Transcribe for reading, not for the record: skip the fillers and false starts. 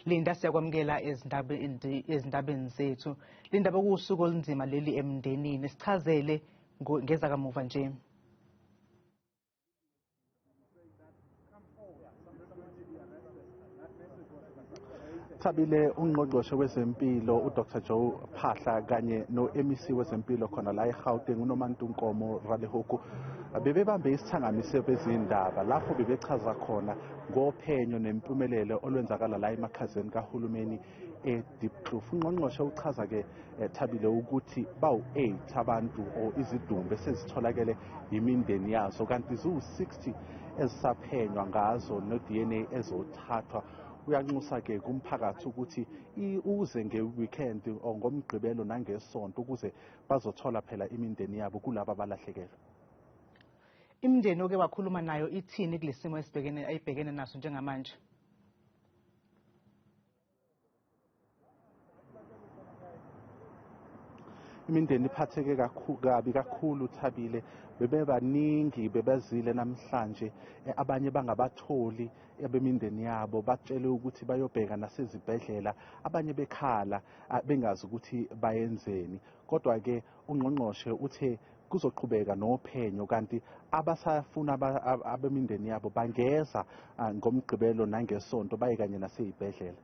Linda, siyakwamukela ezindabeni zethu. Linda, bekuwusuku olunzima leli emndenini. Sichazele ngezakamuva nje. Thabile ungqongqoshe wezempilo uDr Joe Phahla kanye no-MEC wezempilo khona la eGauteng uNomantunkomo Ralehuku bebebambe isithangamiso bezindaba lapho bebechaza khona ngophenyo nempumelelo olwenzakala la emakhazeni kahulumeni eDiepkloof. Ungqongqoshe uchaza ke Thabile ukuthi bawu-8 abantu o izidumbu esezitholakele imindeni yazo kanti ziwu-60 ezisaphenywa ngazo no-DNA ezothathwa. Uyanxusa ke kumphakathi ukuthi uze ngeweekend ngomgqibelo nangesonto ukuze bazothola phela imindeni yabo kulabo abalahlekelwe. Imindeni oke wakhuluma nayo ithini kulesimo ayibhekene naso njengamanje? Imindeni iphatheke kabi kakhulu Thabile, bebebaningi bebezile namhlanje, abanye bangabatholi abemindeni yabo batshele ukuthi bayobheka nasezibhedlela, abanye bekhala bengazi ukuthi bayenzeni. Kodwa ke ungqongqoshe uthe kuzoqhubeka nophenyo kanti abasafuna abemindeni yabo bangeza ngomgqibelo nangesonto baye kanye nasezibhedlela.